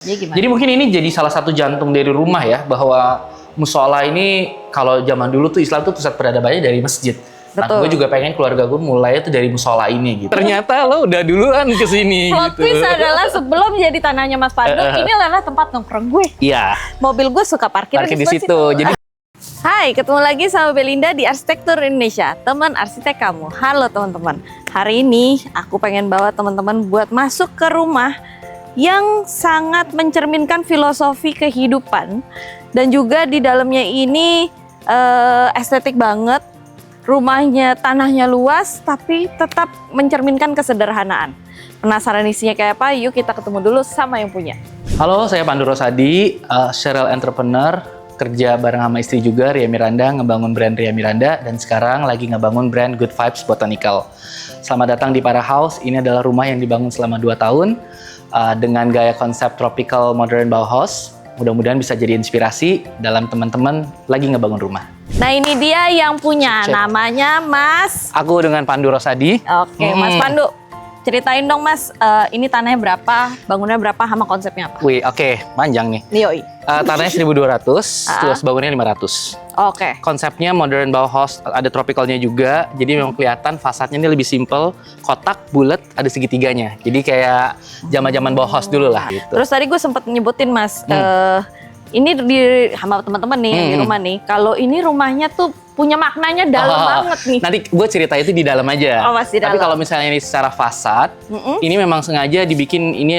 Jadi mungkin ini jadi salah satu jantung dari rumah ya, bahwa musola ini kalau zaman dulu tuh Islam tuh pusat peradabannya dari masjid. Nah, gue juga pengen keluarga gue mulai itu dari musola ini gitu. Ternyata lo udah duluan kesini. Plot twist adalah sebelum jadi tanahnya Mas Pandu, ini adalah tempat nongkrong gue. Iya. Mobil gue suka parkir di situ. Jadi Hai, ketemu lagi sama Belinda di Arsitektur Indonesia, teman arsitek kamu. Halo teman-teman. Hari ini aku pengen bawa teman-teman buat masuk ke rumah yang sangat mencerminkan filosofi kehidupan, dan juga di dalamnya ini estetik banget. Rumahnya, tanahnya luas tapi tetap mencerminkan kesederhanaan. Penasaran isinya kayak apa? Yuk kita ketemu dulu sama yang punya. Halo, saya Pandu Rosadi, serial entrepreneur, kerja bareng sama istri juga, Ria Miranda, ngebangun brand Ria Miranda, dan sekarang lagi ngebangun brand Good Vibes Botanical. Selamat datang di Para House. Ini adalah rumah yang dibangun selama 2 tahun dengan gaya konsep tropical modern Bauhaus. Mudah-mudahan bisa jadi inspirasi dalam teman-teman lagi ngebangun rumah. Nah, ini dia yang punya, namanya Mas. Aku dengan Pandu Rosadi. Oke, Mas Pandu, ceritain dong Mas, ini tanahnya berapa, bangunnya berapa, sama konsepnya apa? Wih, oke, panjang nih. Yoi. Tanahnya 1.200, terus bangunnya 500. Oke. Konsepnya modern Bauhaus, ada tropicalnya juga. Jadi memang kelihatan fasadnya ini lebih simple, kotak, bulat, ada segitiganya. Jadi kayak zaman-zaman Bauhaus dulu lah. Gitu. Terus tadi gue sempat nyebutin Mas, ini di sama teman-teman nih yang di rumah nih, kalau ini rumahnya tuh punya maknanya dalam banget nih. Nanti gue cerita itu di dalam aja. Oh, masih dalam. Tapi kalau misalnya ini secara fasad, ini memang sengaja dibikin ini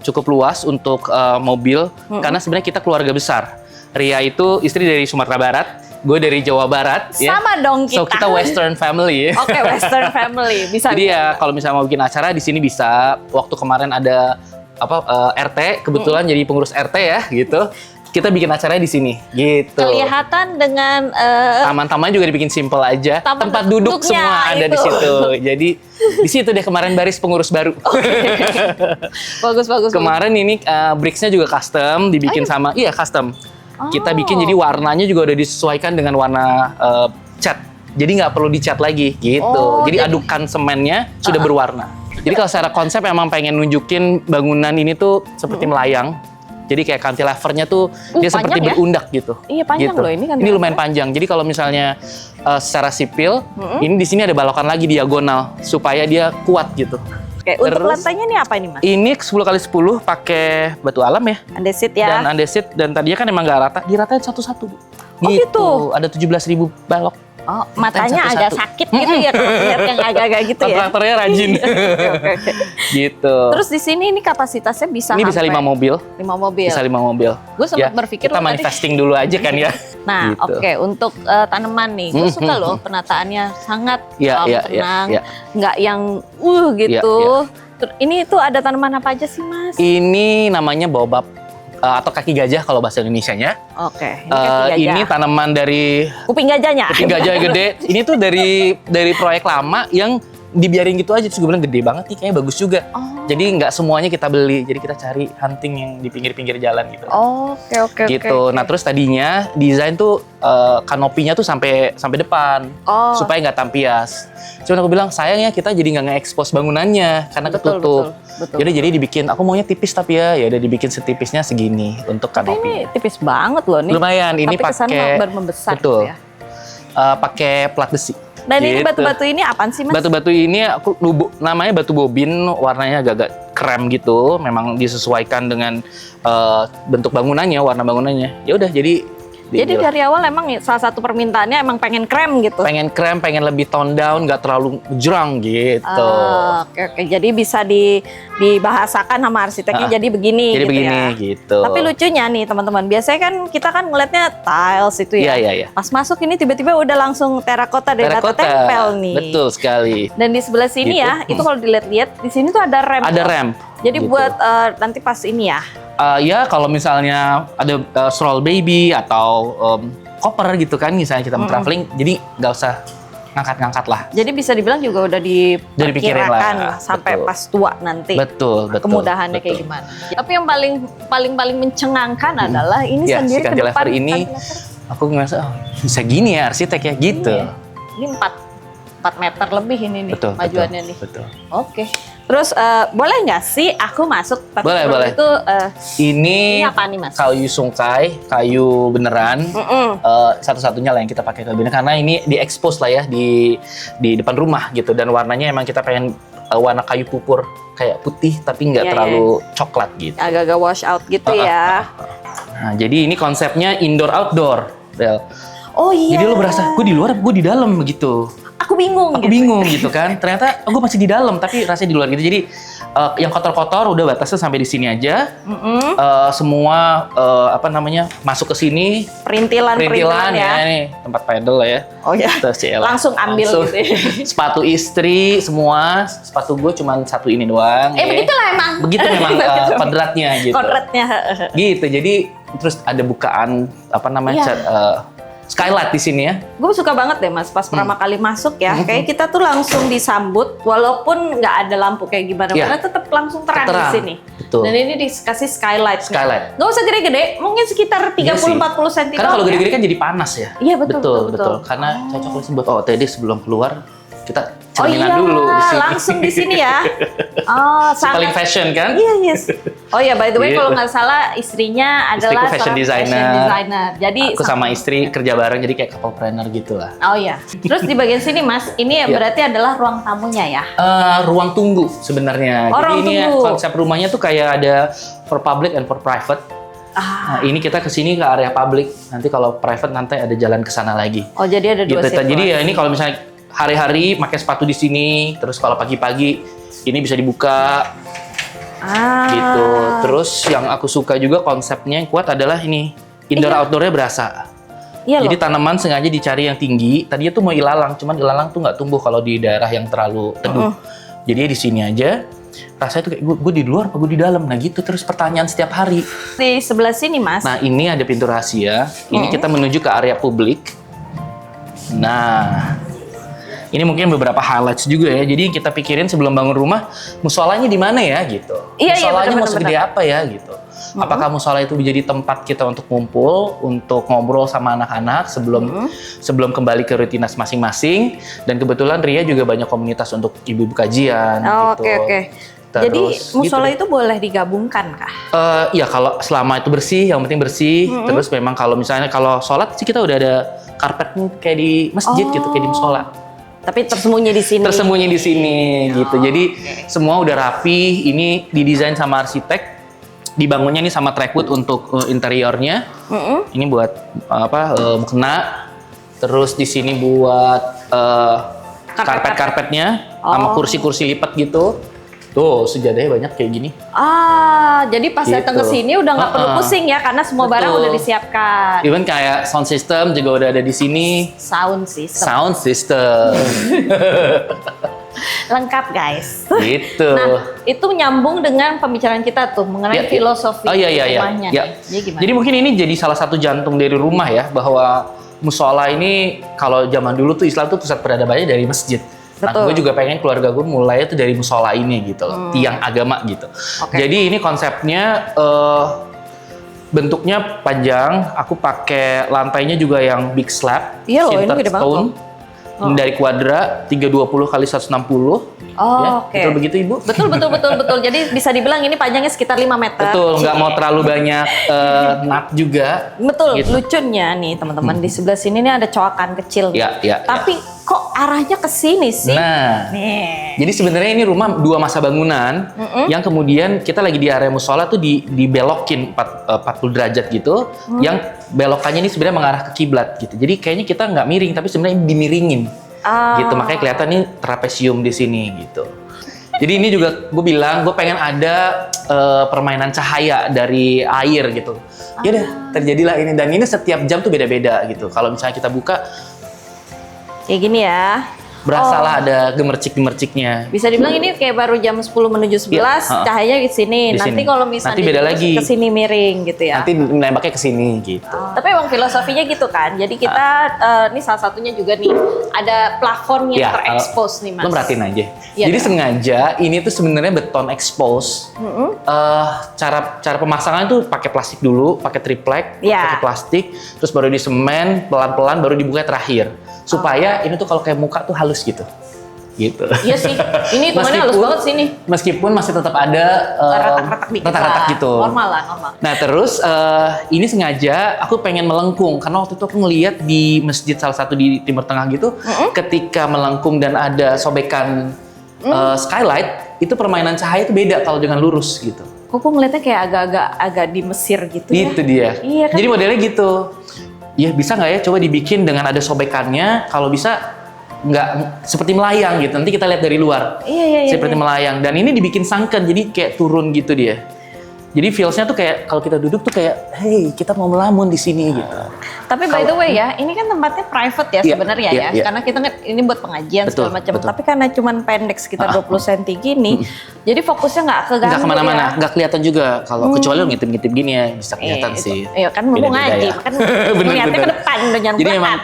cukup luas untuk mobil, karena sebenarnya kita keluarga besar. Ria itu istri dari Sumatera Barat, gue dari Jawa Barat. Sama dong kita. So kita Western family. Oke, Western family bisa. Jadi ya kalau misalnya mau bikin acara di sini bisa. Waktu kemarin ada RT, kebetulan jadi pengurus RT ya gitu. Kita bikin acaranya di sini, gitu. Kelihatan dengan taman-taman juga dibikin simple aja. Tempat duduk semua ada di situ. Jadi di situ deh kemarin baris pengurus baru. Bagus. Kemarin ini bricksnya juga custom, dibikin sama custom. Kita bikin jadi warnanya juga udah disesuaikan dengan warna cat. Jadi nggak perlu dicat lagi, gitu. Jadi adukan semennya sudah berwarna. Jadi kalau secara konsep emang pengen nunjukin bangunan ini tuh seperti melayang. Jadi kayak cantilevernya tuh dia seperti berundak gitu. Iya, panjang gitu. Loh ini kan. Ini lumayan panjang. Jadi kalau misalnya secara sipil, ini di sini ada balokan lagi diagonal supaya dia kuat gitu. Oke, untuk lantainya ini apa ini Mas? Ini 10x10 pakai batu alam ya. Andesit ya. Dan andesit, dan tadinya kan emang nggak rata, diratain satu-satu. Oh gitu. Ada 17.000 balok. Oh, matanya agak sakit gitu ya kalau lihat yang agak-agak gitu ya. Kontraktornya rajin. Oke. Gitu. Terus di sini ini kapasitasnya bisa ini bisa 5 mobil. 5 mobil. Bisa 5 mobil. Gue sempat berpikir kita manifesting dulu aja kan ya. Nah, gitu. oke, untuk tanaman nih, gue suka loh penataannya sangat tenang, nggak yang gitu. Ini tuh ada tanaman apa aja sih Mas? Ini namanya baobab. Atau kaki gajah kalau bahasa Indonesianya. Oke, ini kaki gajah. Ini tanaman dari kuping gajahnya. Kuping gajah gede. Ini tuh dari proyek lama yang dibiarin gitu aja. Terus gue bilang gede banget nih, kayaknya bagus juga. Jadi nggak semuanya kita beli. Jadi kita cari hunting yang di pinggir-pinggir jalan gitu. Oke. Gitu. Nah terus tadinya desain tuh kanopinya tuh sampai depan. Supaya nggak tampias. Cuman aku bilang sayang ya kita jadi nggak nge-expose bangunannya karena ketutup. Betul. Jadi dibikin, aku maunya tipis tapi ya udah dibikin setipisnya segini untuk kanopi. Ini tipis banget loh nih. Lumayan, ini pakai membesar betul. Gitu ya. Pakai plat besi. Dan ini batu-batu ini apaan sih Mas? Batu-batu ini namanya batu bobin, warnanya agak krem gitu. Memang disesuaikan dengan bentuk bangunannya, warna bangunannya. Ya udah jadi dari awal emang salah satu permintaannya emang pengen krem gitu. Pengen krem, pengen lebih tone down, nggak terlalu jurang gitu. Oke. Jadi bisa dibahasakan sama arsiteknya jadi begini. Jadi gitu begini ya. gitu. Tapi lucunya nih teman-teman, biasanya kan kita kan ngeliatnya tiles itu ya. Iya. Pas masuk ini tiba-tiba udah langsung terakota dan batu tempel nih. Betul sekali. Dan di sebelah sini ya, itu kalau dilihat-lihat di sini tuh ada rem. Ada rem. Jadi buat nanti pas ini ya. Ya kalau misalnya ada stroll baby atau koper gitu kan, misalnya kita mau traveling, jadi nggak usah ngangkat-ngangkat lah. Jadi bisa dibilang juga udah diperkirakan sampai pas tua nanti. Betul. Kemudahannya kayak gimana. Tapi yang paling mencengangkan adalah ini sendiri ke depan. Ini aku ngerasa bisa gini ya arsitek ya gitu. Ini 4 meter lebih ini nih majuannya nih. Betul. Oke. Terus boleh nggak sih aku masuk? Tapi Boleh, sebelum boleh. itu Ini apa nih, Mas? kayu sungkai, kayu beneran. Satu-satunya lah yang kita pakai kayu beneran karena ini diekspos lah ya di depan rumah gitu, dan warnanya emang kita pengen warna kayu pupur kayak putih tapi nggak Iya, terlalu coklat gitu. agak-agak wash out gitu ya. Nah, jadi ini konsepnya indoor outdoor, Del. Oh iya. Jadi lo berasa gue di luar, gue di dalam begitu. Aku bingung. Aku bingung gitu kan. Ternyata gue masih di dalam tapi rasanya di luar gitu. Jadi yang kotor-kotor udah batasnya sampai di sini aja. Semua masuk ke sini. Perintilan ya. Nih tempat pedal lah ya. Oh ya. Terus ciela. Langsung ambil gitu ya. Sepatu istri semua. Sepatu gue cuma satu ini doang. Begitulah emang. Begitu memang kodratnya gitu. Kodratnya. Gitu. Jadi terus ada bukaan skylight di sini ya. Gue suka banget deh Mas, pas pertama kali masuk ya, kayak kita tuh langsung disambut, walaupun nggak ada lampu kayak gimana-mana, tetap langsung terang di sini. Betul. Dan ini dikasih skylight. Skylight. Nggak usah gede-gede, mungkin sekitar 30-40 cm. Karena kalau gede-gede kan jadi panas ya. Iya betul. Karena cocok buat OOTD sebelum keluar kita cerminan dulu di sini. Langsung di sini ya. Oh, paling fashion kan? Iya, yes. Oh ya, by the way, Gitu. kalau nggak salah istrinya adalah fashion seorang designer. Jadi aku sama istri kerja bareng jadi kayak couple planner gitu lah. Oh ya. Terus di bagian sini Mas, ini berarti adalah ruang tamunya ya? Ruang tunggu sebenarnya. Oh, jadi ruang ini tunggu. konsep rumahnya tuh kayak ada for public and for private. Nah, ini kita kesini ke area public. Nanti kalau private nanti ada jalan ke sana lagi. Oh, jadi ada dua gitu. situasi. Jadi ya ini kalau misalnya hari-hari pakai sepatu di sini, terus kalau pagi-pagi ini bisa dibuka. Gitu. Terus yang aku suka juga konsepnya yang kuat adalah ini indoor outdoornya berasa. Iya Jadi loh. tanaman sengaja dicari yang tinggi. Tadinya tuh mau ilalang, cuman ilalang tuh nggak tumbuh kalau di daerah yang terlalu teduh. Jadi di sini aja. Rasanya tuh kayak gue di luar apa gue di dalam. Nah gitu terus pertanyaan setiap hari. Di sebelah sini Mas. Nah ini ada pintu rahasia. Ini kita menuju ke area publik. Nah. Ini mungkin beberapa highlights juga ya. Jadi kita pikirin sebelum bangun rumah, musolanya di mana ya gitu. Iya, Musolanya mau benar-benar. segede apa ya gitu. Apakah musola itu menjadi tempat kita untuk ngumpul, untuk ngobrol sama anak-anak sebelum kembali ke rutinitas masing-masing. Dan kebetulan Ria juga banyak komunitas untuk ibu-ibu kajian gitu. Oke. Jadi musola itu boleh digabungkan kah? Iya kalau selama itu bersih, yang penting bersih. Terus memang kalau misalnya kalau sholat sih kita udah ada karpetnya kayak di masjid gitu, kayak di musola. Tapi tersembunyi di sini. Tersembunyi di sini gitu. Jadi semua udah rapi. Ini didesain sama arsitek. Dibangunnya nih sama Trackwood untuk interiornya. Ini buat mukena. Terus di sini buat karpet-karpetnya sama kursi-kursi lipat gitu. Tuh sejadahnya banyak kayak gini. Jadi pas datang ke Gitu. sini udah nggak perlu pusing ya karena semua barang Betul. udah disiapkan. Even kayak sound system juga udah ada di sini. Sound system. Sound system. Lengkap guys. Gitu. Nah, itu nyambung dengan pembicaraan kita tuh mengenai filosofi rumahnya. Ya. Jadi gimana? Jadi mungkin ini jadi salah satu jantung dari rumah ya, bahwa musola ini kalau zaman dulu tuh Islam tuh pusat peradabannya dari masjid. Nah, Betul. gue juga pengen keluarga gue mulai itu dari musola ini gitu loh, tiang agama gitu. Oke. Jadi ini konsepnya bentuknya panjang, aku pakai lantainya juga yang big slab, Iya loh, ini sintered gede banget stone. loh. Dari kuadra 320 kali 160. Ya, Oke. betul begitu Ibu? Betul. Jadi bisa dibilang ini panjangnya sekitar 5 meter. Betul, nggak mau terlalu banyak nut juga. Betul, Gitu. lucunya nih teman-teman di sebelah sini nih ada coakan kecil. Ya. Tapi kok arahnya ke sini sih? Nah, Nih. jadi sebenarnya ini rumah dua masa bangunan yang kemudian kita lagi di area musola tuh dibelokin 40 derajat gitu, yang belokannya ini sebenarnya mengarah ke kiblat gitu. Jadi kayaknya kita nggak miring, tapi sebenarnya dimiringin. Gitu, makanya kelihatan nih trapesium di sini gitu. Jadi ini juga gue bilang gue pengen ada permainan cahaya dari air gitu. Ya udah terjadilah ini, dan ini setiap jam tuh beda-beda gitu. Kalau misalnya kita buka Kayak gini ya. berasalah ada gemercik-gemerciknya. Bisa dibilang ini kayak baru jam 10 menuju 11, cahayanya di sini. Di Nanti sini. kalau misalnya Nanti beda lagi. ke sini miring gitu ya. Nanti nembaknya ke sini gitu. Tapi emang filosofinya gitu kan. Jadi kita ini salah satunya juga nih ada plafon yang terekspos nih Mas. Lo merhatiin aja. Iya, Jadi kan? sengaja ini tuh sebenarnya beton expose. Cara pemasangan tuh pakai plastik dulu, pakai triplek, Iya. pakai plastik, terus baru disemen pelan-pelan, baru dibuka terakhir. Supaya ini tuh kalau kayak muka tuh halus gitu. gitu. Iya sih, ini hitungannya halus banget sih nih. Meskipun masih tetap ada Retak-retak dikit retak-retak lah. gitu. Normal lah, normal. Nah terus ini sengaja aku pengen melengkung karena waktu itu aku ngeliat di masjid salah satu di Timur Tengah gitu, ketika melengkung dan ada sobekan skylight, itu permainan cahaya itu beda kalau dengan lurus gitu. Kok gue ngeliatnya kayak agak di Mesir gitu ya? Itu dia. Iya kan? Jadi modelnya gitu. Ya bisa nggak ya coba dibikin dengan ada sobekannya, kalau bisa nggak seperti melayang gitu. Nanti kita lihat dari luar. Iya. Seperti melayang. Dan ini dibikin sunken, jadi kayak turun gitu dia. Jadi feels-nya tuh kayak kalau kita duduk tuh kayak, hey kita mau melamun di sini gitu. Tapi by the way ya, ini kan tempatnya private ya Iya, sebenarnya iya, ya. iya. Karena kita kan ini buat pengajian Betul, segala macam. betul. Tapi karena cuman pendek sekitar 20 cm gini, jadi fokusnya nggak keganggu Nggak kemana-mana, ya. nggak kelihatan juga. Kalau kecuali lo ngintip-ngintip gini ya bisa kelihatan Iya, sih. Iya kan mau Beda-beda ngaji, ya. kan Bener, ngeliatnya bener. ke depan udah nyampe. Jadi memang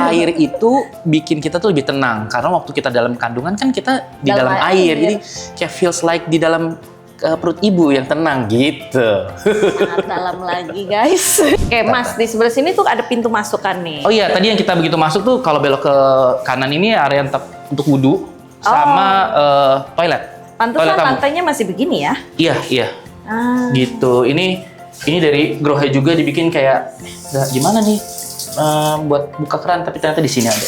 air itu bikin kita tuh lebih tenang karena waktu kita dalam kandungan kan kita di Dalam dalam air. air, jadi kayak feels like di dalam perut ibu yang tenang gitu. Sangat dalam lagi guys. Oke Mas, di sebelah sini tuh ada pintu masukan nih. Oh iya, tadi yang kita begitu masuk tuh kalau belok ke kanan ini area untuk wudhu sama toilet. Pantesan Toilet tamu. lantainya masih begini ya? Iya. Ah. Gitu. Ini dari Grohe juga dibikin kayak gimana nih buat buka keran tapi ternyata di sini ada.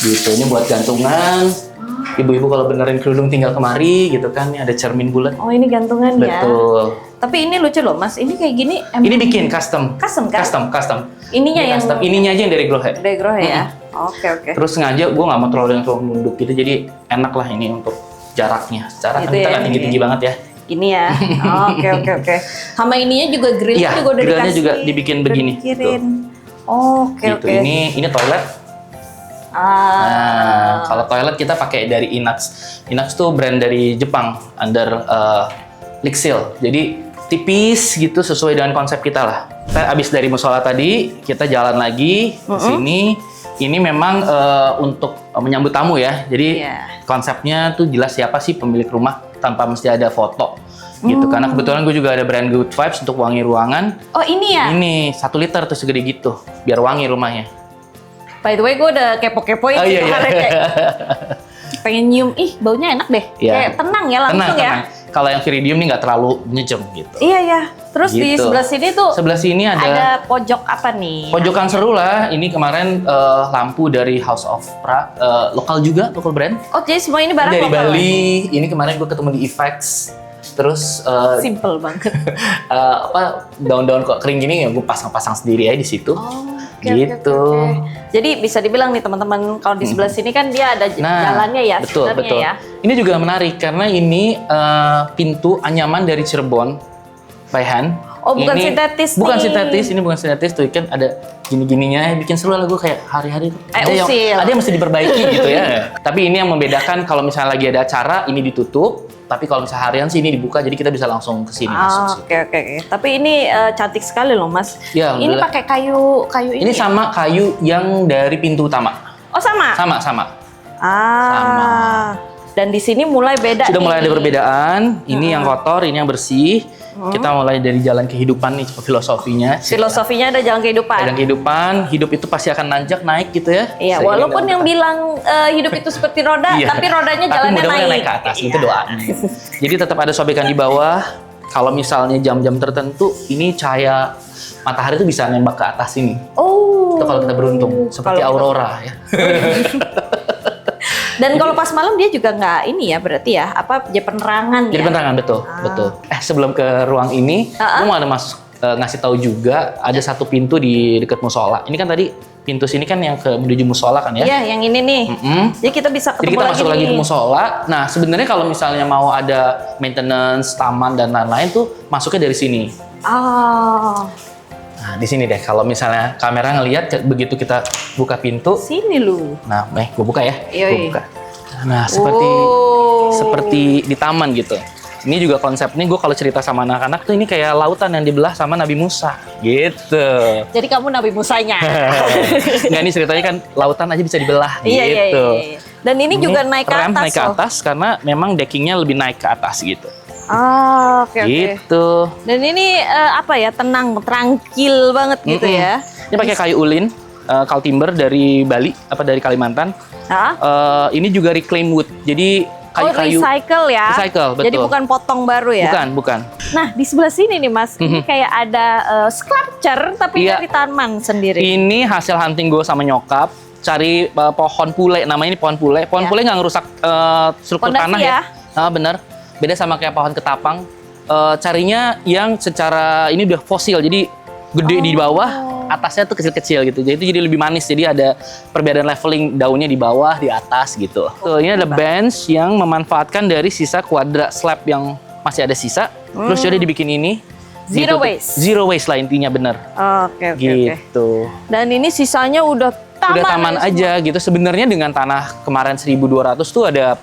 Gitu. Ini buat gantungan. Ibu-ibu kalau benerin kerudung tinggal kemari gitu kan. Ini ada cermin bulat. Oh ini gantungan ya? Betul. Tapi ini lucu loh Mas, ini kayak gini emang Ini bikin custom. Custom kan? Custom. Ininya Ini yang custom. Ininya aja yang dari Grohe. dari Grohe ya? Oke. Terus sengaja gue nggak mau terlalu nunduk gitu, jadi enak lah ini untuk jaraknya. Jarak Gitu kita ya, nggak tinggi-tinggi banget ya. Ini ya? Oke. Sama ininya juga grill Iya, juga udah grillnya dikasih. juga dibikin udah begini, dikirin. Gitu. Oke. Ini toilet. Nah, kalau toilet kita pakai dari Inax. Inax tuh brand dari Jepang under Lixil. Jadi tipis gitu sesuai dengan konsep kita lah. Kita abis dari musola tadi, kita jalan lagi ke sini. Ini memang untuk menyambut tamu ya. Jadi konsepnya tuh jelas siapa sih pemilik rumah tanpa mesti ada foto. Gitu. Karena kebetulan gue juga ada brand Good Vibes untuk wangi ruangan. Oh ini ya? Ini 1 liter tuh segede gitu, biar wangi rumahnya. By the way, gue udah kepo-kepoin sih kemarin kayak pengen nyium, baunya enak deh. Iya. Kayak tenang ya langsung Tenang. Kalau yang Viridium nih nggak terlalu nyejem gitu. Iya. Terus di Gitu. sebelah sini tuh Sebelah sini ada pojok apa nih? pojokan seru lah. Ini kemarin lampu dari House of Pra, lokal brand. Oh jadi semua ini barang Dari lokal Bali. Ini kemarin gue ketemu di Effects. Terus simple banget. daun-daun kok kering gini ya gue pasang sendiri aja di situ. Gitu. Jadi bisa dibilang nih teman-teman kalau di sebelah sini kan dia ada jalannya ya betul. ya. Ini juga menarik karena ini pintu anyaman dari Cirebon by hand. Oh bukan Ini sintetis bukan nih. sintetis, ini bukan sintetis tuh kan ada gini-gininya, bikin seru lah gue kayak hari-hari usil. ada yang mesti diperbaiki gitu ya. Tapi ini yang membedakan kalau misalnya lagi ada acara ini ditutup, tapi kalau misalnya harian sih ini dibuka jadi kita bisa langsung ke sini masuk. Oke. Tapi ini cantik sekali loh Mas. Ya, ini alhamdulillah. pakai kayu ini. Ini sama kayu yang dari pintu utama. Oh sama. Sama. Sama. Dan di sini mulai beda. Sudah mulai nih. ada perbedaan. Ini yang kotor, ini yang bersih. Kita mulai dari jalan kehidupan nih, filosofinya. Filosofinya ada jalan kehidupan. Jalan kehidupan, hidup itu pasti akan nanjak naik gitu ya. Iya, Seiring walaupun dengan yang kita. bilang hidup itu seperti roda, Iya. tapi rodanya Tapi jalannya mudah-mudahan naik. naik ke atas, itu Iya. doanya. Jadi tetap ada sobekan di bawah. Kalau misalnya jam-jam tertentu, ini cahaya matahari itu bisa nembak ke atas ini. Oh. Itu kalau kita beruntung, seperti Kalau- aurora ya. Dan kalau pas malam dia juga nggak ini ya berarti ya dia penerangan Jadi ya. penerangan betul. Sebelum ke ruang ini, gue mau ada ngasih tahu juga ada satu pintu di dekat musola. Ini kan tadi pintu sini kan yang menuju musola kan ya? Iya, yang ini nih. Jadi kita bisa Jadi ketemu kita masuk lagi nih. ke musola. Nah sebenarnya kalau misalnya mau ada maintenance, taman dan lain-lain tuh masuknya dari sini. Oh, Nah di sini deh. Kalau misalnya kamera ngelihat begitu kita buka pintu, sini lu. nah, gue buka ya. Yoi. Gue buka. Nah seperti di taman gitu. Ini juga konsep nih gue kalau cerita sama anak-anak tuh ini kayak lautan yang dibelah sama Nabi Musa gitu. Jadi kamu Nabi Musanya. Nggak, ini ceritanya kan lautan aja bisa dibelah Iya. gitu. Dan ini juga naik ke ramp atas naik ke loh. atas karena memang deckingnya lebih naik ke atas gitu. Oke. Gitu. Dan ini apa ya, tenang, tranquil banget gitu ya. Ini pakai kayu ulin. Kaltimber dari Bali, dari Kalimantan. Ini juga reclaim wood. Jadi kayu-kayu recycle ya. Recycle, betul. Jadi bukan potong baru ya. Bukan. Nah, di sebelah sini nih Mas, ini kayak ada sculpture tapi dari tanaman sendiri. Ini hasil hunting gue sama nyokap, cari pohon pule, namanya ini pohon pule. Pohon pule nggak ngerusak struktur Pondasi tanah ya. Bener. Beda sama kayak pohon ketapang. Carinya yang secara ini udah fosil, jadi gede di bawah, atasnya tuh kecil-kecil gitu. Jadi itu jadi lebih manis. Jadi ada perbedaan leveling daunnya di bawah, di atas gitu. Ini ada bench yang memanfaatkan dari sisa kuadra slab yang masih ada sisa. Terus jadi dibikin ini. Zero waste. Zero waste lah intinya, bener. Oke. Gitu. Dan ini sisanya udah taman aja gitu. Sebenarnya dengan tanah kemarin 1.200 tuh ada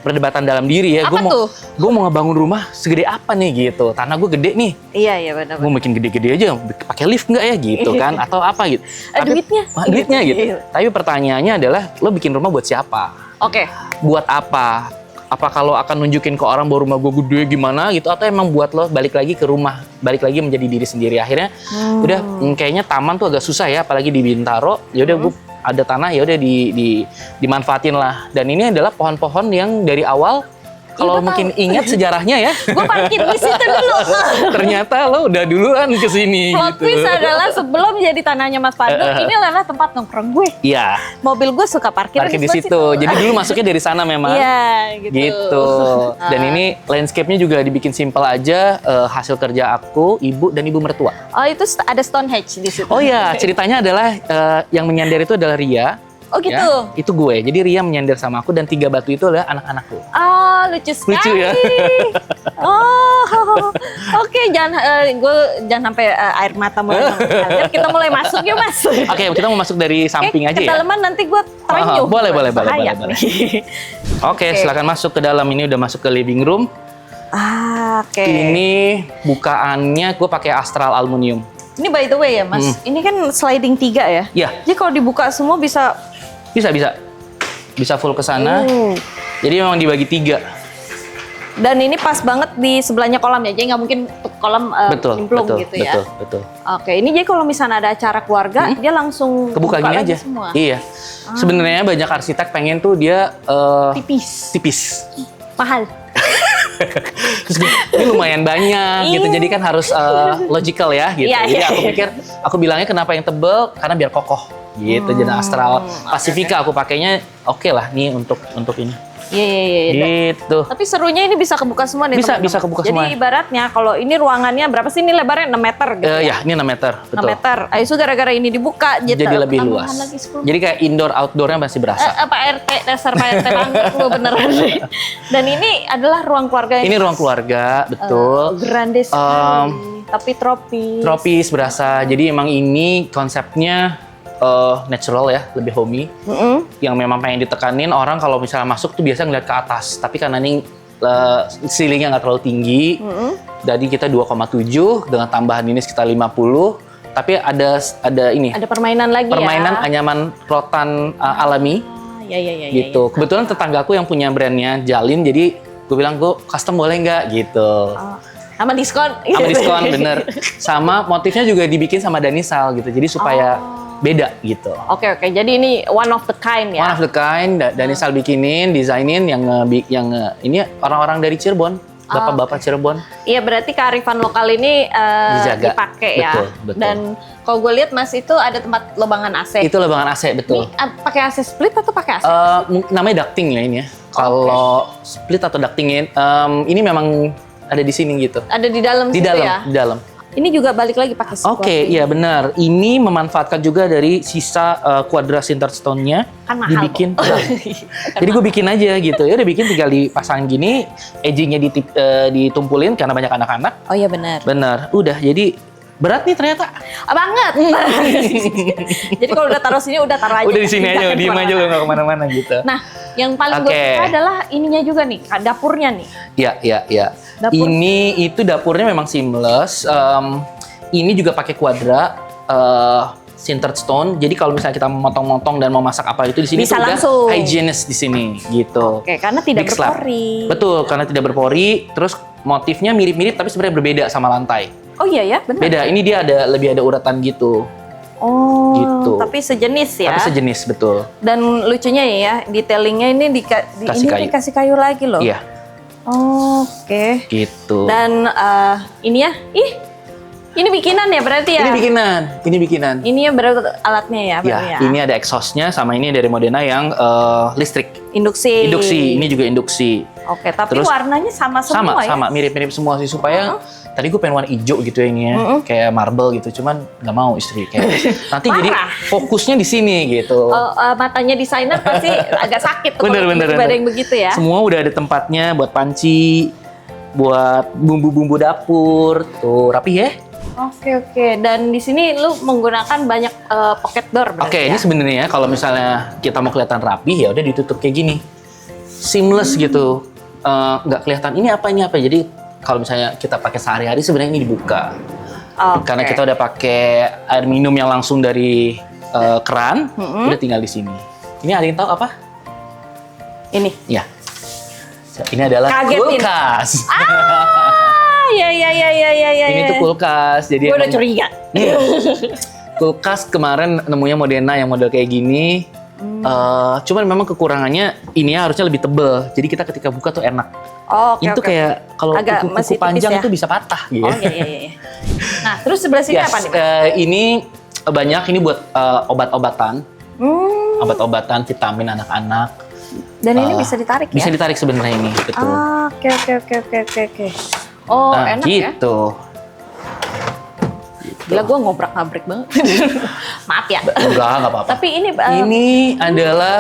perdebatan dalam diri ya. Gue mau ngebangun rumah segede apa nih gitu. Tanah gue gede nih. Iya benar. Gue makin gede-gede aja. Pakai lift nggak ya gitu kan? Atau apa gitu. Duitnya gitu. Tapi pertanyaannya adalah lo bikin rumah buat siapa? Oke. Buat apa? Apa kalau akan nunjukin ke orang bahwa rumah gue gede gimana gitu, atau emang buat lo balik lagi ke rumah, balik lagi menjadi diri sendiri. Akhirnya udah kayaknya taman tuh agak susah ya, apalagi di Bintaro. Ya udah gue ada tanah, ya udah dimanfaatin lah. Dan ini adalah pohon-pohon yang dari awal, kalau mungkin ingat sejarahnya ya. Gue parkir di situ dulu. Ternyata lo udah duluan kesini. Plot twist adalah sebelum jadi tanahnya Mas Pandu, ini adalah tempat nongkrong gue. Iya. Mobil gue suka parkir di situ. Jadi dulu masuknya dari sana memang. Iya, gitu. Dan ini landscape-nya juga dibikin simpel aja, hasil kerja aku, ibu dan ibu mertua. Oh, itu ada Stonehenge di situ. Oh iya, ceritanya adalah yang menyandar itu adalah Ria. Oh gitu? Ya, itu gue. Jadi Ria menyandar sama aku dan 3 batu itu adalah anak-anakku. Oh, lucu sekali. Lucu ya? Oke, jangan sampai air mata mulai mengalir. Kita mulai masuk yuk, Mas. Oke, kita mau masuk dari samping aja ya. Kedalaman nanti gue terenyuh. Boleh. Oke, silakan masuk ke dalam. Ini udah masuk ke living room. Oke. Ini bukaannya gue pakai Astral Aluminium. Ini by the way ya, Mas. Ini kan sliding 3 ya? Iya. Jadi kalau dibuka semua bisa full ke sana. Jadi memang dibagi 3. Dan ini pas banget di sebelahnya kolam ya, jadi nggak mungkin kolam nyemplung gitu ya. Betul. Oke, ini jadi kalau misalnya ada acara keluarga, dia langsung kebuka gini aja. Semua. Iya. Sebenarnya banyak arsitek pengen tuh dia tipis. Mahal. Terus ini lumayan banyak gitu, jadi kan harus logical ya gitu. Jadi aku pikir, aku bilangnya kenapa yang tebel, karena biar kokoh gitu. Jadi Astral Pacifica aku pakainya oke lah nih untuk ini. Iya. Gitu. Tapi serunya ini bisa kebuka semua nih, teman-teman. Bisa kebuka semua. Jadi ibaratnya kalau ini ruangannya berapa sih, ini lebarnya 6 meter gitu ya? Ini 6 meter, betul. 6 meter. Itu gara-gara ini dibuka jadi lebih luas. Jadi kayak indoor outdoornya masih berasa. Pak RT, dasar Pak RT banget lu beneran. Dan ini adalah ruang keluarga. Ini ruang keluarga, betul. Grande sekali, tapi tropis. Tropis berasa. Jadi emang ini konsepnya natural ya, lebih homey. Yang memang pengen ditekanin orang kalau misalnya masuk tuh biasa ngeliat ke atas. Tapi karena ini ceilingnya nggak terlalu tinggi, jadi kita 2,7 dengan tambahan ini sekitar 50. Tapi ada ini. Ada permainan lagi permainan anyaman rotan alami. Gitu. Kebetulan tetanggaku yang punya brandnya Jalin, jadi gue bilang, gue custom boleh nggak gitu. Sama diskon. Sama diskon, bener. Sama motifnya juga dibikin sama Danisal gitu. Jadi supaya beda gitu. Oke. Jadi ini one of the kind ya. One of the kind. Danisal bikinin, desainin yang ini orang-orang dari Cirebon, bapak-bapak Cirebon. Iya, berarti kearifan lokal ini dipakai ya. Betul. Dan kalau gue lihat Mas itu ada tempat lubangan AC. Itu lubangan AC, betul. Ini pakai AC split atau pakai AC? Namanya ducting ya ini ya. Kalau split atau ducting ini memang ada di sini gitu. Ada di dalam situ ya? Di dalam. Ini juga balik lagi pakai squat. Oke, iya benar. Ini memanfaatkan juga dari sisa kuadra sinter stone-nya. Kan mahal dibikin. Jadi gue bikin aja gitu. Ya udah bikin, tinggal dipasang gini, edging-nya ditumpulin karena banyak anak-anak. Oh iya benar. Benar. Udah, jadi berat nih ternyata. Banget. Jadi kalau udah taruh sini, udah taruh aja. Udah di sini aja, diem aja lo, nggak kemana-mana gitu. Nah, yang paling gue suka adalah ininya juga nih, dapurnya nih. Iya. Ini itu dapurnya memang seamless. Ini juga pakai kuadra sintered stone. Jadi kalau misalnya kita motong-motong dan mau masak apa itu di sini bisa langsung hygienist di sini gitu. Oke, karena tidak berpori. Betul, karena tidak berpori. Terus motifnya mirip-mirip tapi sebenarnya berbeda sama lantai. Oh iya ya, benar. Beda. Ini dia lebih ada uratan gitu. Oh, Gitu. tapi sejenis ya. Tapi sejenis, betul. Dan lucunya ya, detailingnya ini Kasih kayu. dikasih kayu lagi loh. Iya, Oke. gitu. Dan ini ya, ini bikinan ya berarti ya? Ini bikinan. Ini ya berarti alatnya ya, berarti ya. Ini ada exhaustnya, sama ini dari Modena yang listrik. Induksi. Ini juga induksi. Oke, tapi Terus, warnanya sama semua ya? Sama, mirip-mirip semua sih, supaya tadi gue pengen warna hijau gitu ya ini ya, kayak marble gitu, cuman nggak mau istri kayak nanti jadi fokusnya di sini gitu. Matanya desainer pasti agak sakit tuh Bener. kalau ada yang begitu ya. Semua udah ada tempatnya buat panci, buat bumbu-bumbu dapur, tuh rapi ya. Oke. Dan di sini lu menggunakan banyak pocket door berarti Oke, ya? ini sebenarnya kalau misalnya kita mau kelihatan rapi ya udah ditutup kayak gini, seamless gitu, nggak kelihatan ini apa. Jadi kalau misalnya kita pakai sehari-hari sebenarnya ini dibuka, karena kita udah pakai air minum yang langsung dari keran, udah tinggal di sini. Ini ada yang tahu apa? Ini. Ya, ini adalah Kagetin. kulkas. Ya. Ini tuh kulkas, jadi Gue udah emang- curiga. Kulkas kemarin nemunya Modena yang model kayak gini. Cuman memang kekurangannya ini harusnya lebih tebel. Jadi kita ketika buka tuh enak. Oke. Itu kayak kalau Agak kuku masih tipis panjang ya? tuh bisa patah gitu. Oh iya. Nah, terus sebelah sini Yes, apa nih, Mas? ini banyak ini buat obat-obatan. Obat-obatan vitamin anak-anak. Dan ini bisa ditarik ya? Bisa ditarik sebenarnya ini, betul. Oke. Oh, Nah, enak ya? gitu. Gila, gue ngobrak-ngabrik banget. Maaf ya. Enggak apa-apa. Tapi ini... Ini adalah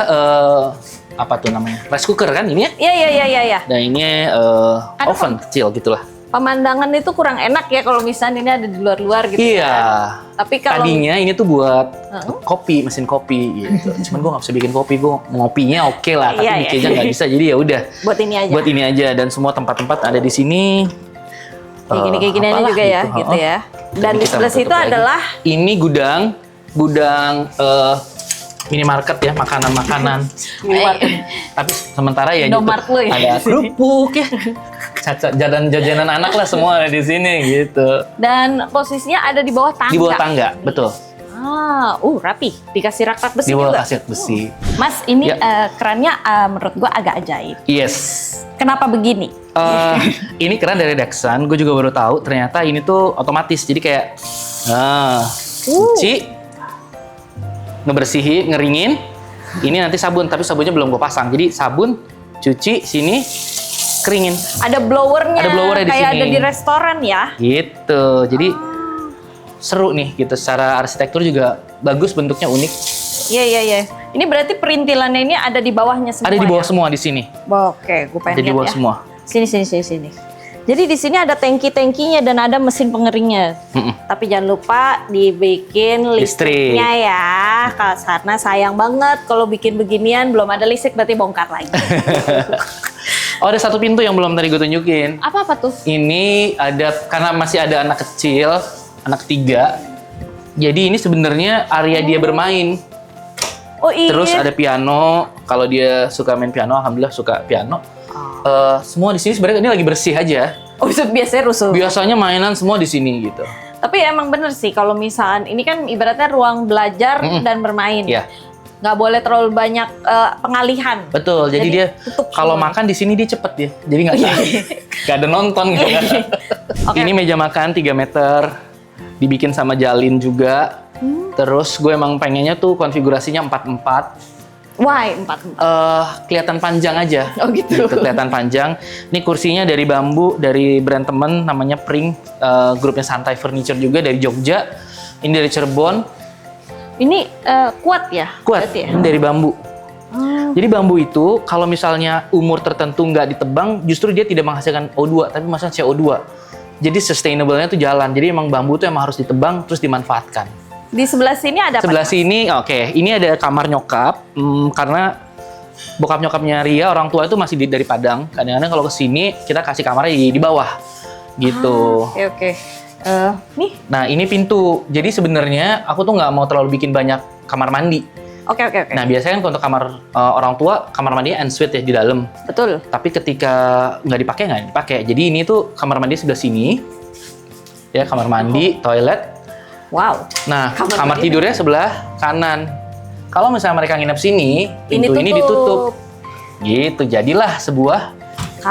apa tuh namanya? Rice cooker kan ini ya? Iya. Dan ini Ada oven kecil gitulah. Pemandangan itu kurang enak ya kalau misalnya ini ada di luar-luar gitu Iya. ya. Tapi kalau... Tadinya ini tuh buat kopi, mesin kopi gitu. Cuman gue nggak bisa bikin kopi, gue ngopinya oke lah, tapi Iya. bikinnya nggak bisa. Jadi ya udah. Buat ini aja. Buat ini aja, dan semua tempat-tempat ada di sini. Kayak gini Apalah juga ya, gitu ya. Dan Jadi di kita sebelah tutup situ lagi. adalah... Ini gudang minimarket ya, makanan-makanan. Tapi sementara ya Indomart gitu, lu ya. ada kerupuk ya, jajanan anak lah semua ada di sini gitu. Dan posisinya ada di bawah tangga. Di bawah tangga, betul. Rapi. Dikasih rak-rak besi Di bawah juga. kaset besi. Mas, ini Ya. kerannya menurut gua agak ajaib. Yes. Kenapa begini? Ini keran dari Dexan, gue juga baru tahu ternyata ini tuh otomatis. Jadi kayak cuci, ngebersihin, ngeringin. Ini nanti sabun, tapi sabunnya belum gue pasang. Jadi sabun, cuci, sini, keringin. Ada blowernya. Ada blowernya di kayak sini. ada di restoran ya. Gitu. Jadi seru nih gitu. Secara arsitektur juga bagus, bentuknya unik. Iya. Ini berarti perintilannya ini ada di bawahnya semua. Ada di bawah ya? semua di sini. Oke, gue pengen Ada di lihat bawah ya. semua. Sini. Jadi di sini ada tangki-tangkinya dan ada mesin pengeringnya. Tapi jangan lupa dibikin Listrik. listriknya ya. Karena sayang banget kalau bikin beginian belum ada listrik berarti bongkar lagi. Oh, ada satu pintu yang belum tadi gue tunjukin. Apa tuh? Ini ada, karena masih ada anak kecil, anak ketiga. Jadi ini sebenarnya area dia bermain. Oh iya. Terus ada piano. Kalau dia suka main piano, alhamdulillah suka piano. Semua di sini sebenarnya ini lagi bersih aja. Oh, itu biasanya rusuh. Biasanya mainan semua di sini gitu. Tapi emang bener sih kalau misalkan ini kan ibaratnya ruang belajar dan bermain. Iya. Nggak boleh terlalu banyak pengalihan. Betul. Jadi dia tutup kalau semua. makan di sini dia cepet dia. Jadi nggak ada nonton gitu. Oke. Ini meja makan 3 meter. Dibikin sama jalin juga. Terus gue emang pengennya tuh konfigurasinya 4-4. Why 4? Kelihatan panjang aja. Oh gitu. Kelihatan panjang. Ini kursinya dari bambu, dari brand temen namanya Pring. Grupnya Santai Furniture juga dari Jogja. Ini dari Cirebon. Ini kuat ya? Kuat. Berarti ya? Ini dari bambu. Jadi bambu itu kalau misalnya umur tertentu nggak ditebang, justru dia tidak menghasilkan O2, tapi maksudnya CO2. Jadi sustainable-nya tuh jalan. Jadi emang bambu tuh emang harus ditebang terus dimanfaatkan. Di sebelah sini ada apa? Sebelah sini, oke. Ini ada kamar nyokap, karena bokap nyokapnya Ria, orang tua itu masih dari Padang. Kadang-kadang kalau ke sini kita kasih kamarnya di bawah, gitu. Oke. Nih. Nah ini pintu. Jadi sebenarnya aku tuh nggak mau terlalu bikin banyak kamar mandi. Oke. Nah biasanya kan untuk kamar orang tua, kamar mandinya ensuite ya di dalam. Betul. Tapi ketika nggak dipakai. Jadi ini tuh kamar mandi sebelah sini, ya kamar mandi, toilet. Wow. Nah, Kamar kamar mandi tidurnya sebelah kanan. Kalau misalnya mereka nginep sini, pintu ini ditutup. Gitu, jadilah sebuah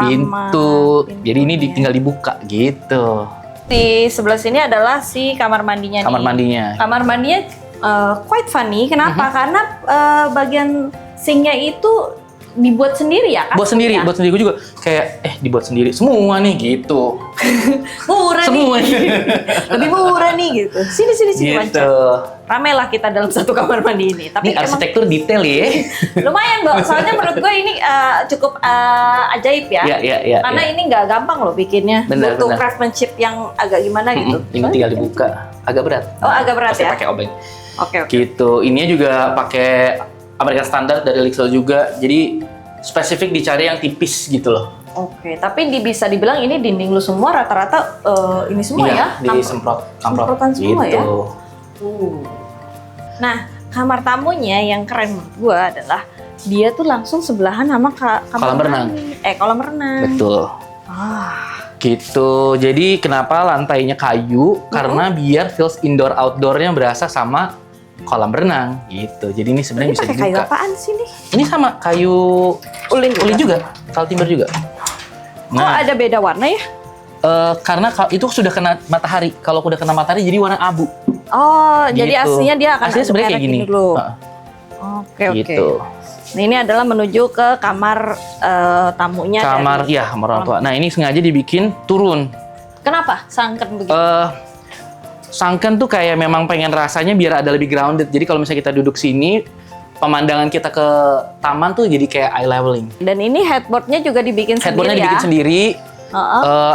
pintu. Jadi ini tinggal dibuka gitu. Di sebelah sini adalah si kamar mandinya Kamar nih. mandinya. Kamar mandinya quite funny. Kenapa? Karena bagian sinknya itu dibuat sendiri ya kan? Buat sendiri gue juga kayak dibuat sendiri semua nih gitu. Murah Semua nih. Lebih murah nih gitu. Sini gitu. Manca. Ramai lah kita dalam satu kamar mandi ini. Tapi Ini arsitektur detail ya. lumayan, Mbak. Soalnya menurut gue ini cukup ajaib ya. Iya. Karena ini nggak gampang loh bikinnya. Benar, Butuh benar. craftsmanship yang agak gimana gitu. Ini tinggal dibuka. Agak berat. Oh, agak berat Pasti ya? pakai obeng. Oke. Gitu. Ininya juga pakai American Standard dari Lixil juga. Jadi spesifik dicari yang tipis gitu loh. Oke, tapi bisa dibilang ini dinding lu semua rata-rata ini semua ya? Disemprotan semua gitu. ya? Nah, kamar tamunya yang keren menurut gua adalah dia tuh langsung sebelahan sama Kolam renang. Kolam renang. Betul. Gitu. Jadi kenapa lantainya kayu? Karena biar feels indoor-outdoornya berasa sama kolam renang gitu. Jadi ini sebenarnya bisa pakai dibuka. kayu apaan sih nih? Ini sama kayu ulin juga, kal timber juga. Kok ada beda warna ya? Karena itu sudah kena matahari. Kalau udah kena matahari jadi warna abu. Oh, Gitu. jadi aslinya dia akan aslinya sebenarnya kayak gini. Dulu. Heeh. Oke. Gitu. Nah, ini adalah menuju ke kamar tamunya. Kamar orang tua. Nah, ini sengaja dibikin turun. Kenapa sangken begitu? Sunken tuh kayak memang pengen rasanya biar ada lebih grounded. Jadi kalau misalnya kita duduk sini, pemandangan kita ke taman tuh jadi kayak eye leveling. Dan ini headboardnya juga dibikin Headboardnya sendiri ya? dibikin sendiri.